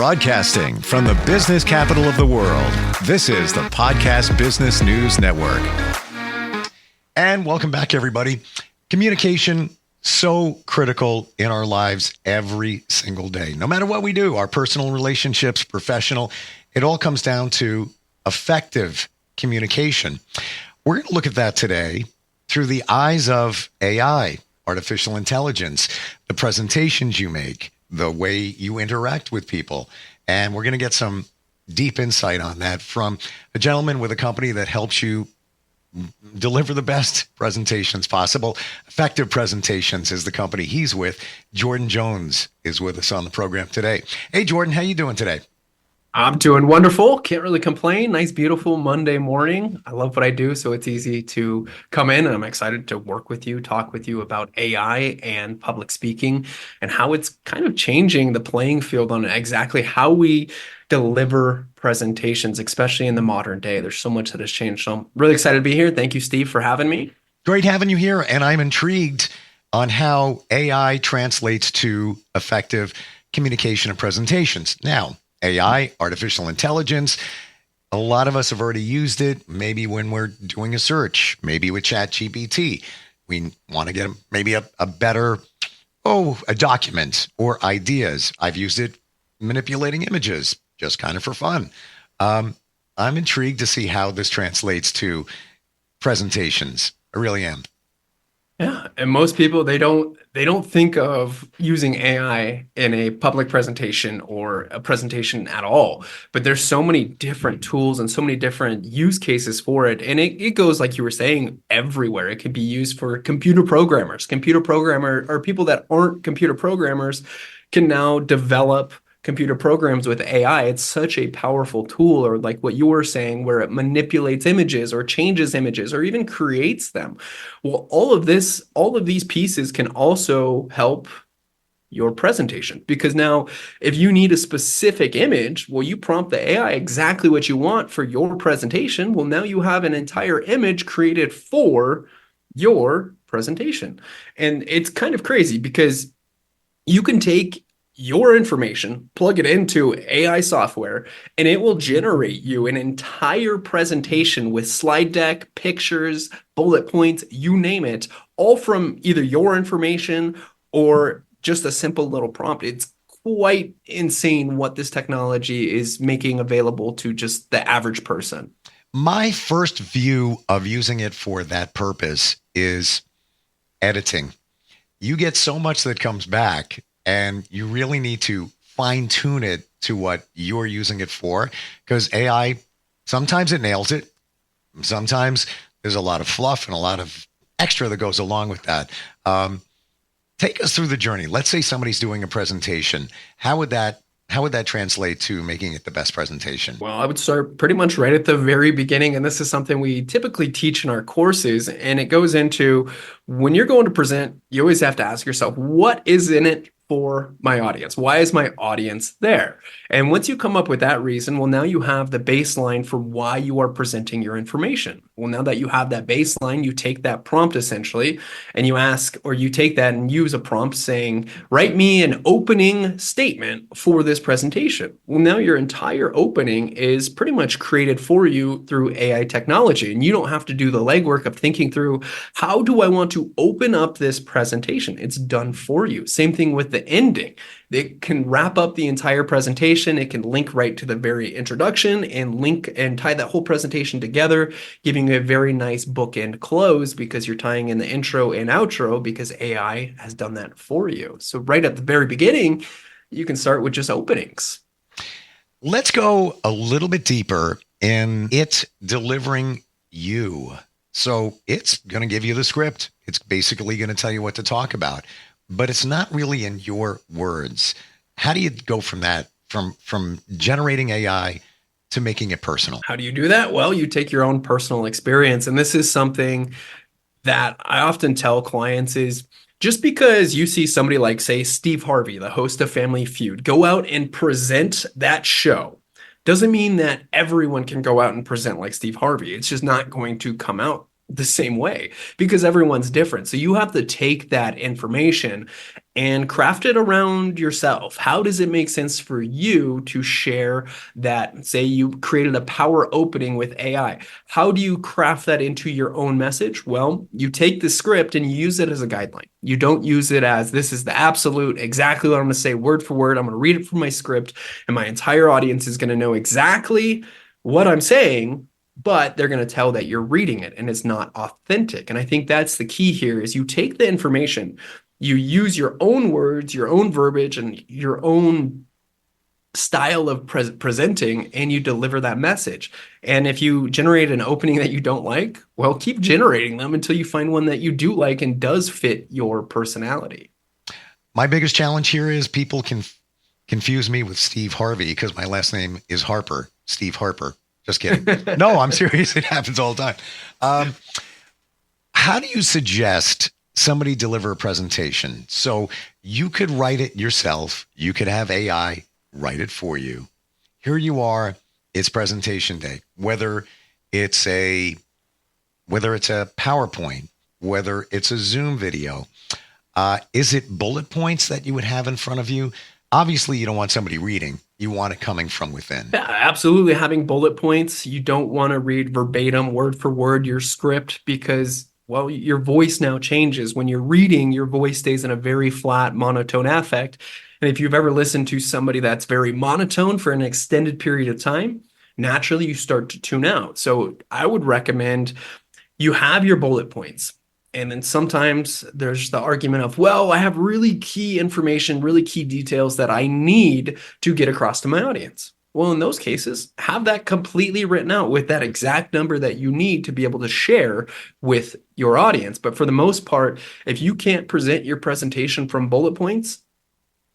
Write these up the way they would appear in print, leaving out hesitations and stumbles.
Broadcasting from the business capital of the world, this is the Podcast Business News Network. And welcome back, everybody. Communication, so critical in our lives every single day. No matter what we do, our personal relationships, professional, it all comes down to effective communication. We're going to look at that today through the eyes of AI, artificial intelligence, the presentations you make, the way you interact with people. And we're going to get some deep insight on that from a gentleman with a company that helps you deliver the best presentations possible. Effective Presentations is the company he's with. Jordan Jones is with us on the program today. Hey, Jordan, how you doing today? I'm doing wonderful. Can't really complain. Nice, beautiful Monday morning. I love what I do, so it's easy to come in, and I'm excited to work with you, talk with you about AI and public speaking and how it's kind of changing the playing field on exactly how we deliver presentations, especially in the modern day. There's so much that has changed. So I'm really excited to be here. Thank you, Steve, for having me. Great having you here, and I'm intrigued on how AI translates to effective communication and presentations. Now, AI, artificial intelligence, a lot of us have already used it, maybe when we're doing a search, maybe with ChatGPT. We want to get maybe a better, a document or ideas. I've used it manipulating images, just kind of for fun. I'm intrigued to see how this translates to presentations. I really am. Yeah, and most people, they don't think of using AI in a public presentation or a presentation at all. But there's so many different tools and so many different use cases for it. And it goes, like you were saying, everywhere. It could be used for computer programmers. Computer programmer or people that aren't computer programmers can now develop computer programs with AI. It's such a powerful tool, or like what you were saying, where it manipulates images or changes images or even creates them. Well, all of these pieces can also help your presentation, because now if you need a specific image, well, you prompt the AI exactly what you want for your presentation. Well, now you have an entire image created for your presentation. And it's kind of crazy because you can take your information, plug it into AI software, and it will generate you an entire presentation with slide deck, pictures, bullet points, you name it, all from either your information or just a simple little prompt. It's quite insane what this technology is making available to just the average person. My first view of using it for that purpose is editing. You get so much that comes back, and you really need to fine tune it to what you're using it for, because AI, sometimes it nails it. Sometimes there's a lot of fluff and a lot of extra that goes along with that. Take us through the journey. Let's say somebody's doing a presentation. How would that translate to making it the best presentation? Well, I would start pretty much right at the very beginning. And this is something we typically teach in our courses. And it goes into, when you're going to present, you always have to ask yourself, what is in it for my audience? Why is my audience there? And once you come up with that reason, well, now you have the baseline for why you are presenting your information. Well, now that you have that baseline, you take that prompt essentially, and you ask, or you take that and use a prompt saying, write me an opening statement for this presentation. Well, now your entire opening is pretty much created for you through AI technology. And you don't have to do the legwork of thinking through, how do I want to open up this presentation? It's done for you. Same thing with the ending. It can wrap up the entire presentation. It can link right to the very introduction and link and tie that whole presentation together, giving you a very nice bookend close, because you're tying in the intro and outro because AI has done that for you. So right at the very beginning, you can start with just openings. Let's go a little bit deeper in it delivering you. So it's going to give you the script. It's basically going to tell you what to talk about, but it's not really in your words. How do you go from that, from generating AI to making it personal? How do you do that? Well, you take your own personal experience. And this is something that I often tell clients is, just because you see somebody like, say, Steve Harvey, the host of Family Feud, go out and present that show, doesn't mean that everyone can go out and present like Steve Harvey. It's just not going to come out the same way because everyone's different. So you have to take that information and craft it around yourself. How does it make sense for you to share that? Say you created a power opening with AI. How do you craft that into your own message? Well, you take the script and you use it as a guideline. You don't use it as this is the absolute exactly what I'm going to say word for word. I'm going to read it from my script and my entire audience is going to know exactly what I'm saying, but they're going to tell that you're reading it and it's not authentic. And I think that's the key here is you take the information, you use your own words, your own verbiage, and your own style of presenting, and you deliver that message. And if you generate an opening that you don't like, well, keep generating them until you find one that you do like and does fit your personality. My biggest challenge here is people can confuse me with Steve Harvey because my last name is Harper, Steve Harper. Just kidding. No, I'm serious. It happens all the time. How do you suggest somebody deliver a presentation? So you could write it yourself. You could have AI write it for you. Here you are. It's presentation day. Whether it's a PowerPoint, whether it's a Zoom video, is it bullet points that you would have in front of you? Obviously, you don't want somebody reading. You want it coming from within. Yeah, absolutely. Having bullet points. You don't want to read verbatim, word for word, your script because, well, your voice now changes. When you're reading, your voice stays in a very flat, monotone affect. And if you've ever listened to somebody that's very monotone for an extended period of time, naturally you start to tune out. So I would recommend you have your bullet points. And then sometimes there's the argument of, well, I have really key information, really key details that I need to get across to my audience. Well, in those cases, have that completely written out with that exact number that you need to be able to share with your audience. But for the most part, if you can't present your presentation from bullet points,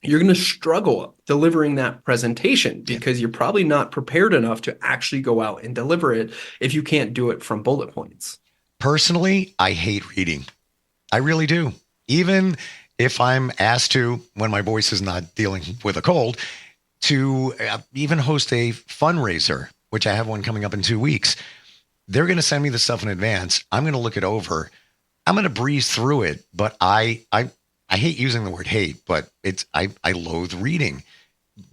you're going to struggle delivering that presentation because you're probably not prepared enough to actually go out and deliver it if you can't do it from bullet points. Personally, I hate reading. I really do. Even if I'm asked to, when my voice is not dealing with a cold, to even host a fundraiser, which I have one coming up in 2 weeks. They're going to send me the stuff in advance. I'm going to look it over. I'm going to breeze through it, but I hate using the word hate, but I loathe reading.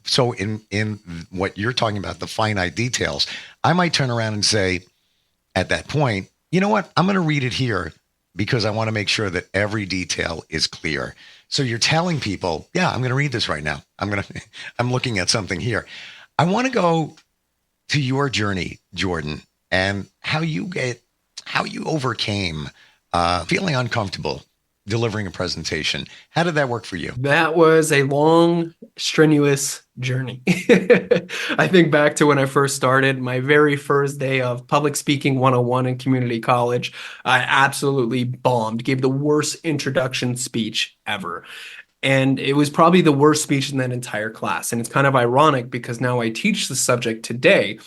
So in what you're talking about, the finite details, I might turn around and say at that point, you know what? I'm going to read it here because I want to make sure that every detail is clear. So you're telling people, yeah, I'm going to read this right now. I'm looking at something here. I want to go to your journey, Jordan, and how you overcame feeling uncomfortable delivering a presentation. How did that work for you? That was a long, strenuous journey. I think back to when I first started, my very first day of public speaking 101 in community college. I absolutely bombed, gave the worst introduction speech ever. And it was probably the worst speech in that entire class. And it's kind of ironic because now I teach the subject today.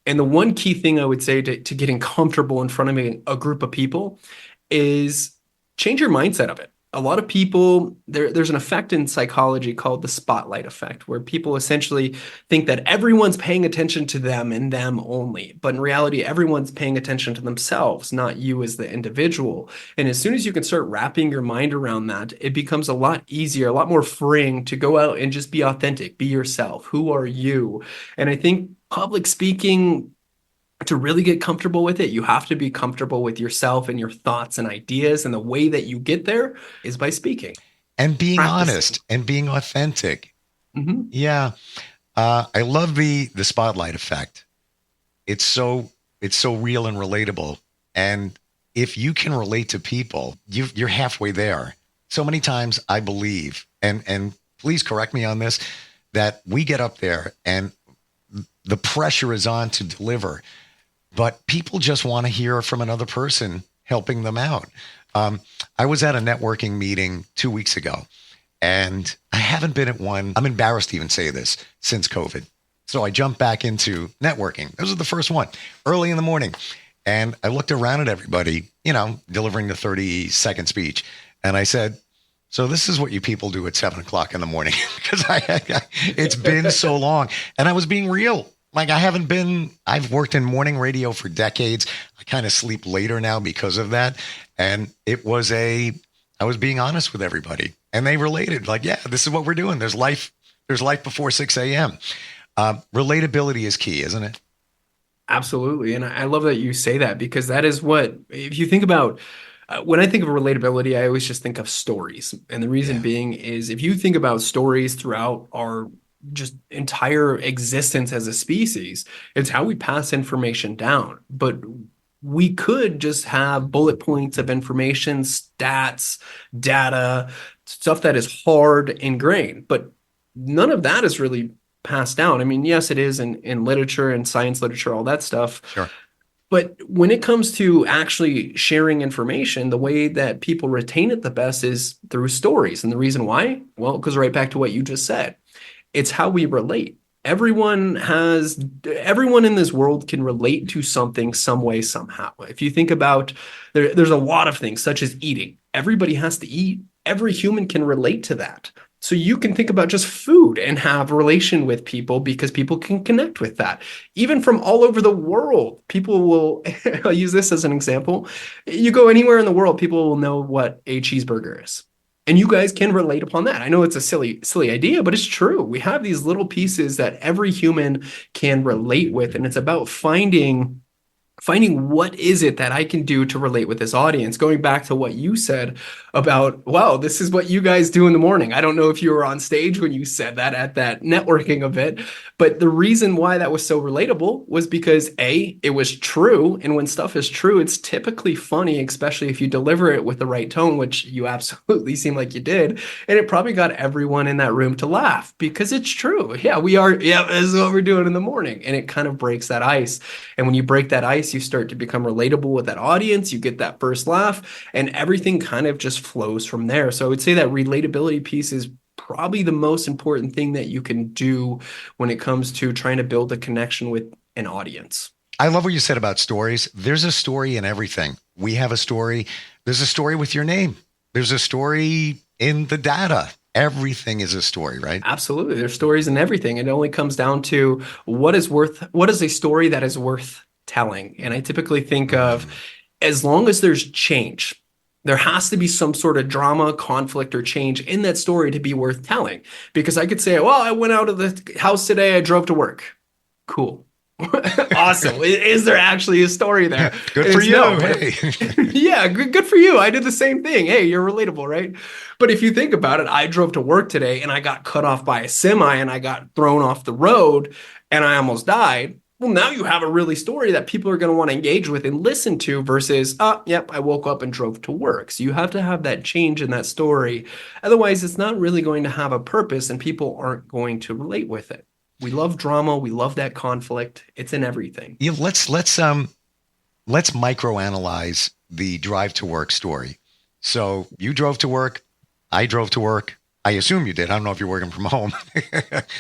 And the one key thing I would say to getting comfortable in front of a group of people is change your mindset of it. A lot of people, there's an effect in psychology called the spotlight effect, where people essentially think that everyone's paying attention to them and them only. But in reality, everyone's paying attention to themselves, not you as the individual. And as soon as you can start wrapping your mind around that, it becomes a lot easier, a lot more freeing to go out and just be authentic, be yourself. Who are you? And I think public speaking, to really get comfortable with it, you have to be comfortable with yourself and your thoughts and ideas. And the way that you get there is by speaking. And being honest and being authentic. Mm-hmm. Yeah. I love the spotlight effect. It's so real and relatable. And if you can relate to people, you're halfway there. So many times I believe, and please correct me on this, that we get up there and the pressure is on to deliver. But people just want to hear from another person helping them out. I was at a networking meeting 2 weeks ago, and I haven't been at one. I'm embarrassed to even say this since COVID. So I jumped back into networking. This was the first one early in the morning. And I looked around at everybody, delivering the 30-second speech. And I said, so this is what you people do at 7 o'clock in the morning, because it's been so long. And I was being real. Like I've worked in morning radio for decades. I kind of sleep later now because of that. And it was a I was being honest with everybody, and they related. Like, yeah, this is what we're doing. There's life. There's life before 6 a.m. Relatability is key, isn't it? Absolutely. And I love that you say that, because that is what, if you think about, when I think of relatability, I always just think of stories. And the reason Yeah. being is, if you think about stories throughout our just entire existence as a species, it's how we pass information down. But we could just have bullet points of information, stats, data, stuff that is hard ingrained. But none of that is really passed down. I mean, yes, it is in literature and science literature, all that stuff. Sure. But when it comes to actually sharing information, the way that people retain it the best is through stories. And the reason why? Well, it goes right back to what you just said. It's how we relate. Everyone in this world can relate to something some way, somehow. If you think about, there's a lot of things, such as eating. Everybody has to eat. Every human can relate to that. So you can think about just food and have a relation with people, because people can connect with that. Even from all over the world, people will, I'll use this as an example. You go anywhere in the world, people will know what a cheeseburger is. And you guys can relate upon that. I know it's a silly idea, but it's true. We have these little pieces that every human can relate with. And it's about finding what is it that I can do to relate with this audience. Going back to what you said about, wow, this is what you guys do in the morning. I don't know if you were on stage when you said that at that networking event, but the reason why that was so relatable was because it was true. And when stuff is true, it's typically funny, especially if you deliver it with the right tone, which you absolutely seem like you did. And it probably got everyone in that room to laugh, because it's true. Yeah, this is what we're doing in the morning. And it kind of breaks that ice. And when you break that ice, you start to become relatable with that audience, you get that first laugh, and everything kind of just flows from there. So I would say that relatability piece is probably the most important thing that you can do when it comes to trying to build a connection with an audience. I love what you said about stories. There's a story in everything. We have a story. There's a story with your name. There's a story in the data. Everything is a story, right? Absolutely. There's stories in everything. It only comes down to what is a story that is worth telling. And I typically think of, as long as there's change, there has to be some sort of drama, conflict, or change in that story to be worth telling. Because I could say, well, I went out of the house today, I drove to work. Cool. Awesome. Is there actually a story there? Good for you. No, hey. Yeah, good for you. I did the same thing. Hey, you're relatable, right? But if you think about it, I drove to work today and I got cut off by a semi and I got thrown off the road and I almost died. Well, now you have a really story that people are going to want to engage with and listen to, versus, yep, I woke up and drove to work. So you have to have that change in that story. Otherwise, it's not really going to have a purpose and people aren't going to relate with it. We love drama. We love that conflict. It's in everything. Yeah, let's microanalyze the drive to work story. So you drove to work. I drove to work. I assume you did. I don't know if you're working from home.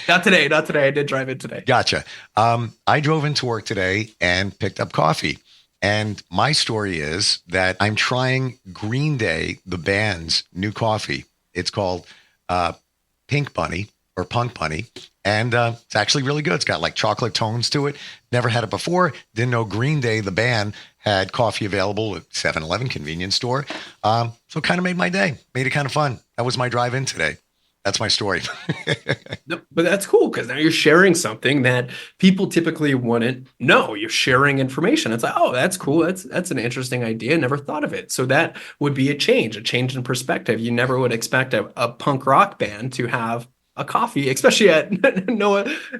Not today. I did drive in today. Gotcha. I drove into work today and picked up coffee. And my story is that I'm trying Green Day, the band's new coffee. It's called Pink Bunny or Punk Bunny. And it's actually really good. It's got like chocolate tones to it. Never had it before. Didn't know Green Day, the band, had coffee available at 7-Eleven convenience store. So it kind of made my day. Made it kind of fun. That was my drive in today. That's my story. But that's cool, because now you're sharing something that people typically wouldn't know. You're sharing information. It's like, oh, that's cool. That's an interesting idea. Never thought of it. So that would be a change in perspective. You never would expect a punk rock band to have a coffee, especially at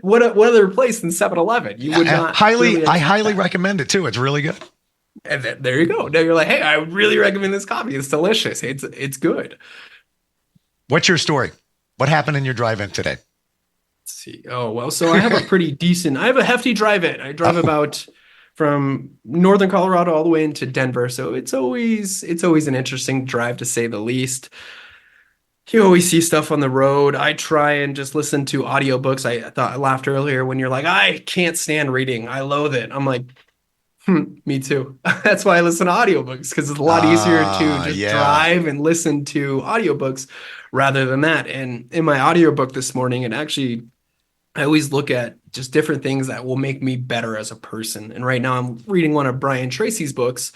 what other place than 7-Eleven. You would not. I highly recommend it too. It's really good. And there you go. Now you're like, hey, I would really recommend this coffee. It's delicious. It's good. What's your story? What happened in your drive-in today? Let's see. Oh, well, so I have a hefty drive-in. I drive about from northern Colorado all the way into Denver. So it's always an interesting drive, to say the least. You always see stuff on the road. I try and just listen to audiobooks. I laughed earlier when you're like, I can't stand reading. I loathe it. I'm like, me too. That's why I listen to audiobooks, because it's a lot easier to just drive and listen to audiobooks rather than that. And in my audiobook this morning, I always look at just different things that will make me better as a person. And right now I'm reading one of Brian Tracy's books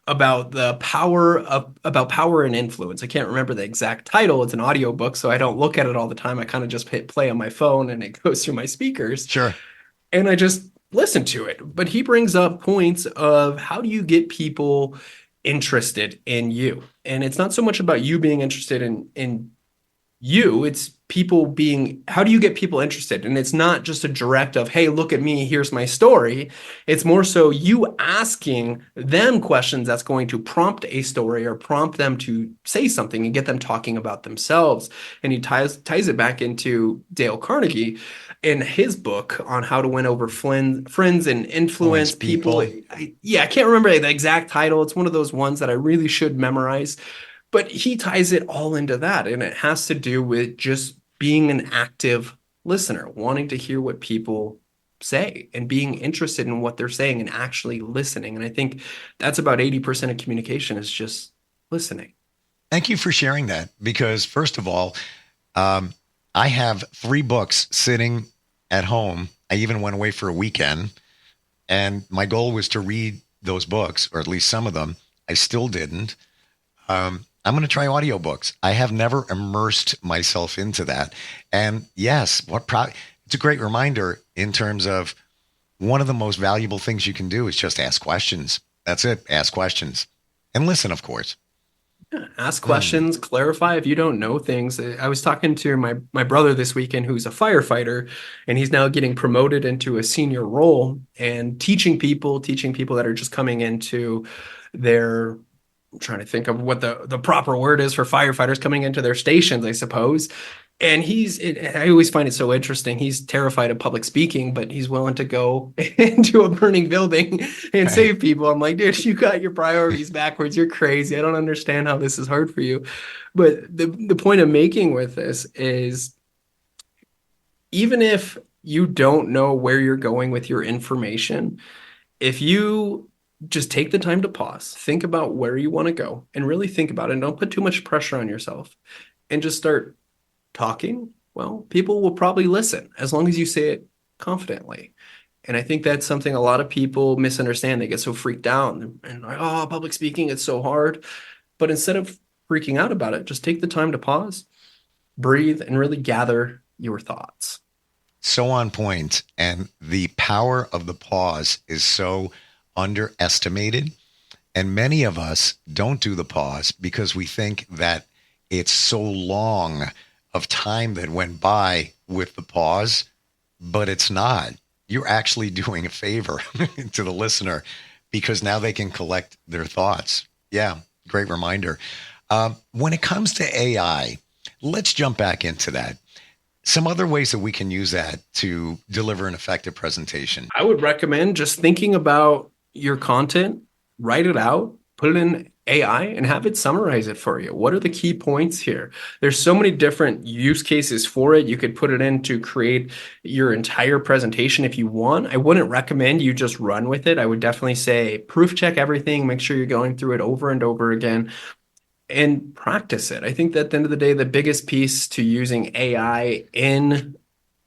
about about power and influence. I can't remember the exact title. It's an audiobook, so I don't look at it all the time. I kind of just hit play on my phone and it goes through my speakers. Sure. And I just listen to it. But he brings up points of how do you get people interested in you? And it's not so much about you being interested in you, it's how do you get people interested? And it's not just a direct of, hey, look at me, here's my story. It's more so you asking them questions that's going to prompt a story or prompt them to say something and get them talking about themselves. And he ties it back into Dale Carnegie in his book on how to win over friends and influence people. I can't remember the exact title. It's one of those ones that I really should memorize. But he ties it all into that, and it has to do with just being an active listener, wanting to hear what people say and being interested in what they're saying and actually listening. And I think that's about 80% of communication is just listening. Thank you for sharing that, because first of all, I have 3 books sitting at home. I even went away for a weekend, and my goal was to read those books, or at least some of them. I still didn't. I'm going to try audiobooks. I have never immersed myself into that. And yes, it's a great reminder in terms of one of the most valuable things you can do is just ask questions. That's it. Ask questions and listen, of course. Ask questions, clarify if you don't know things. I was talking to my brother this weekend, who's a firefighter, and he's now getting promoted into a senior role and teaching people that are just coming into their, I'm trying to think of what the proper word is for firefighters coming into their stations, I suppose. And I always find it so interesting. He's terrified of public speaking, but he's willing to go into a burning building and save people. I'm like, dude, you got your priorities backwards. You're crazy. I don't understand how this is hard for you. But the point I'm making with this is, even if you don't know where you're going with your information, if you just take the time to pause, think about where you want to go, and really think about it, and don't put too much pressure on yourself, and just start talking, well, people will probably listen as long as you say it confidently. And I think that's something a lot of people misunderstand. They get so freaked out and like, oh, public speaking, it's so hard. But instead of freaking out about it, just take the time to pause, breathe, and really gather your thoughts. So on point. And the power of the pause is so underestimated. And many of us don't do the pause because we think that it's so long of time that went by with the pause, but it's not. You're actually doing a favor to the listener because now they can collect their thoughts. Yeah, great reminder. When it comes to AI, let's jump back into that. Some other ways that we can use that to deliver an effective presentation. I would recommend just thinking about your content, write it out, put it in AI, and have it summarize it for you. What are the key points here? There's so many different use cases for it. You could put it in to create your entire presentation if you want. I wouldn't recommend you just run with it. I would definitely say proof check everything, make sure you're going through it over and over again, and practice it. I think that at the end of the day, the biggest piece to using AI in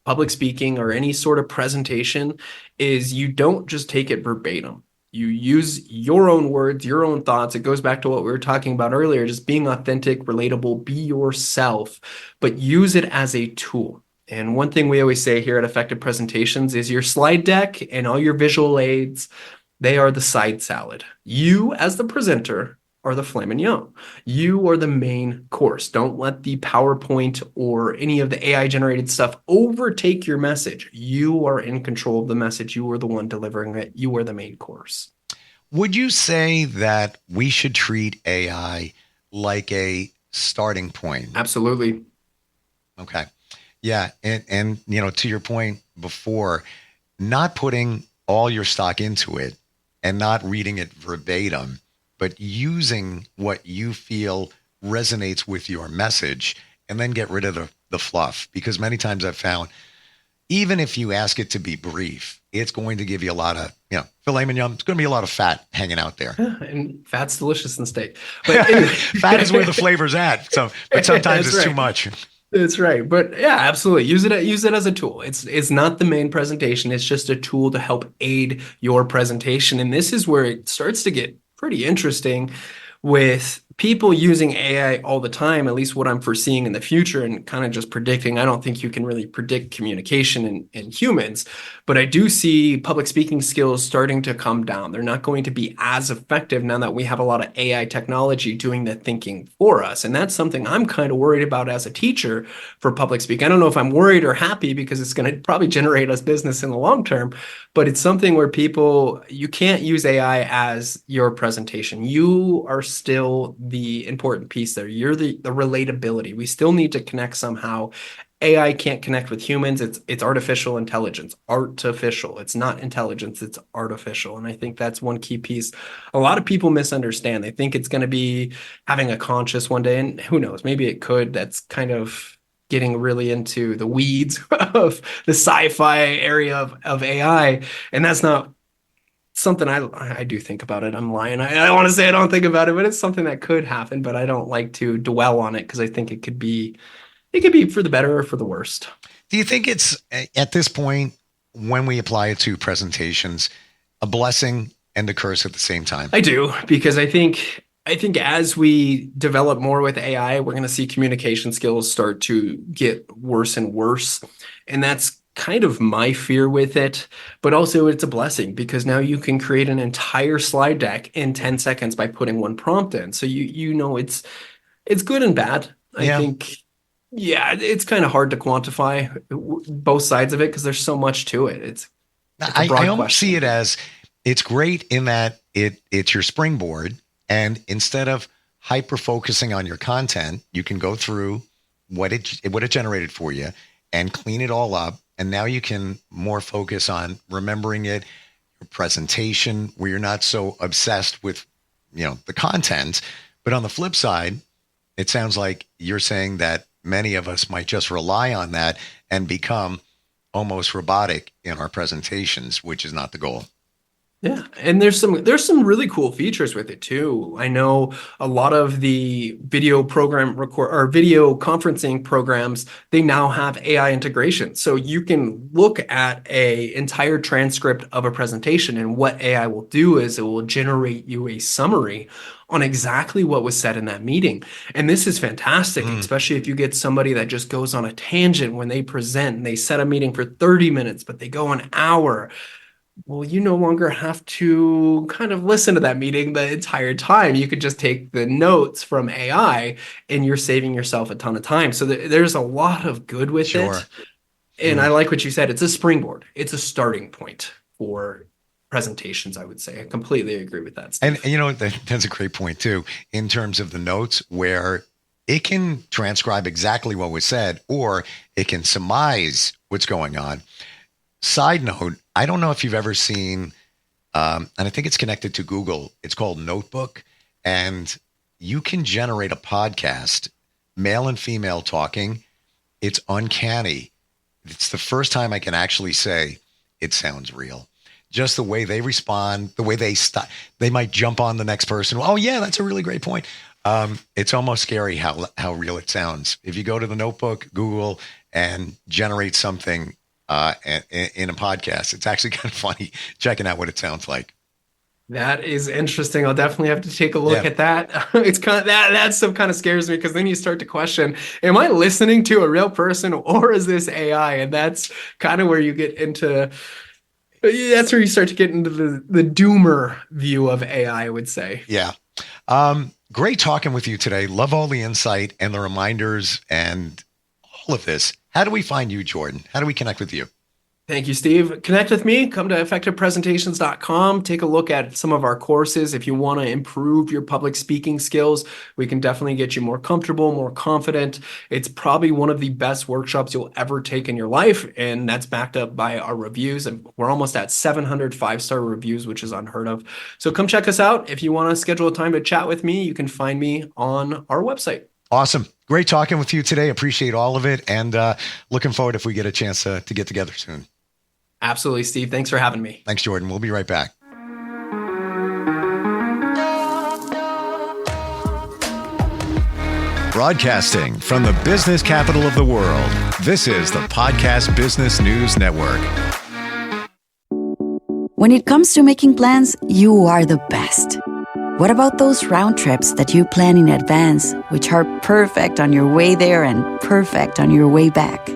public speaking or any sort of presentation is you don't just take it verbatim. You use your own words, your own thoughts. It goes back to what we were talking about earlier, just being authentic, relatable, be yourself, but use it as a tool. And one thing we always say here at Effective Presentations is your slide deck and all your visual aids, they are the side salad. You, as the presenter, are the filet mignon. You are the main course. Don't let the PowerPoint or any of the AI generated stuff overtake your message. You are in control of the message. You are the one delivering it. You are the main course. Would you say that we should treat AI like a starting point? Absolutely. Okay. Yeah. And you know, to your point before, not putting all your stock into it and not reading it verbatim, but using what you feel resonates with your message, and then get rid of the fluff. Because many times I've found, even if you ask it to be brief, it's going to give you a lot of, filet mignon. It's going to be a lot of fat hanging out there. And fat's delicious in steak. But anyway. Fat is where the flavor's at. So, but sometimes it's too much. That's right. But yeah, absolutely. Use it as a tool. It's not the main presentation. It's just a tool to help aid your presentation. And this is where it starts to get pretty interesting with people using AI all the time, at least what I'm foreseeing in the future and kind of just predicting. I don't think you can really predict communication in humans, but I do see public speaking skills starting to come down. They're not going to be as effective now that we have a lot of AI technology doing the thinking for us. And that's something I'm kind of worried about as a teacher for public speaking. I don't know if I'm worried or happy because it's going to probably generate us business in the long term, but it's something where you can't use AI as your presentation. You are still the important piece there. You're the relatability. We still need to connect somehow. AI can't connect with humans. It's artificial intelligence. Artificial. It's not intelligence. It's artificial. And I think that's one key piece. A lot of people misunderstand. They think it's going to be having a conscious one day, and who knows? Maybe it could. That's kind of getting really into the weeds of the sci-fi area of AI, and that's not something I do think about it. I'm lying. I don't want to say I don't think about it, but it's something that could happen, but I don't like to dwell on it because I think it could be for the better or for the worst. Do you think it's, at this point, when we apply it to presentations, a blessing and a curse at the same time? I do, because I think as we develop more with AI, we're going to see communication skills start to get worse and worse. And that's kind of my fear with it, but also it's a blessing because now you can create an entire slide deck in 10 seconds by putting one prompt in. So you know it's good and bad. I think, it's kind of hard to quantify both sides of it because there's so much to it. It's a broad I almost question. see it as it's great in that it's your springboard, and instead of hyper focusing on your content, you can go through what it generated for you and clean it all up. And now you can more focus on remembering it, your presentation, where you're not so obsessed with, the content. But on the flip side, it sounds like you're saying that many of us might just rely on that and become almost robotic in our presentations, which is not the goal. Yeah, and there's some really cool features with it too. I know a lot of the video conferencing programs, they now have AI integration. So you can look at a entire transcript of a presentation, and what AI will do is it will generate you a summary on exactly what was said in that meeting. And this is fantastic, especially if you get somebody that just goes on a tangent when they present and they set a meeting for 30 minutes, but they go an hour. Well, you no longer have to kind of listen to that meeting the entire time. You could just take the notes from AI and you're saving yourself a ton of time. So there's a lot of good with it. And I like what you said. It's a springboard. It's a starting point for presentations, I would say. I completely agree with that, Steve. And that's a great point too, in terms of the notes, where it can transcribe exactly what was said, or it can surmise what's going on. Side note, I don't know if you've ever seen, and I think it's connected to Google. It's called Notebook, and you can generate a podcast, male and female talking. It's uncanny. It's the first time I can actually say it sounds real. Just the way they respond, the way they stop. They might jump on the next person. Oh yeah, that's a really great point. It's almost scary how real it sounds. If you go to the Notebook, Google, and generate something in a podcast, it's actually kind of funny checking out what it sounds like. That is interesting. I'll definitely have to take a look at that. It's kind of that stuff kind of scares me, because then you start to question, am I listening to a real person or is this AI? And that's kind of where you get into, that's where you start to get into the doomer view of AI, I would say. Yeah. Great talking with you today. Love all the insight and the reminders and all of this. How do we find you, Jordan? How do we connect with you? Thank you, Steve. Connect with me. Come to effectivepresentations.com. Take a look at some of our courses. If you want to improve your public speaking skills, we can definitely get you more comfortable, more confident. It's probably one of the best workshops you'll ever take in your life, and that's backed up by our reviews. And we're almost at 700 five-star reviews, which is unheard of. So come check us out. If you want to schedule a time to chat with me, you can find me on our website. Awesome. Great talking with you today. Appreciate all of it. And looking forward if we get a chance to get together soon. Absolutely, Steve. Thanks for having me. Thanks, Jordan. We'll be right back. Broadcasting from the business capital of the world, this is the Podcast Business News Network. When it comes to making plans, you are the best. What about those round trips that you plan in advance, which are perfect on your way there and perfect on your way back?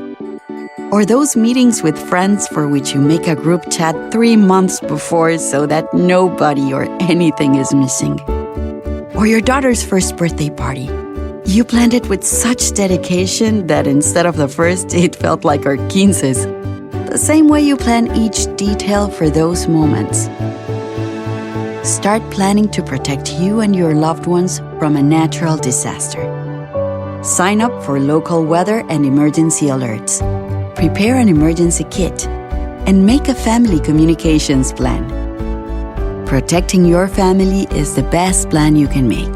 Or those meetings with friends for which you make a group chat 3 months before so that nobody or anything is missing? Or your daughter's first birthday party. You planned it with such dedication that instead of the first, it felt like our 15s. The same way you plan each detail for those moments. Start planning to protect you and your loved ones from a natural disaster. Sign up for local weather and emergency alerts. Prepare an emergency kit. And make a family communications plan. Protecting your family is the best plan you can make.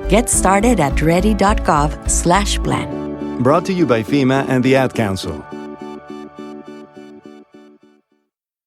Get started at ready.gov/plan. Brought to you by FEMA and the Ad Council.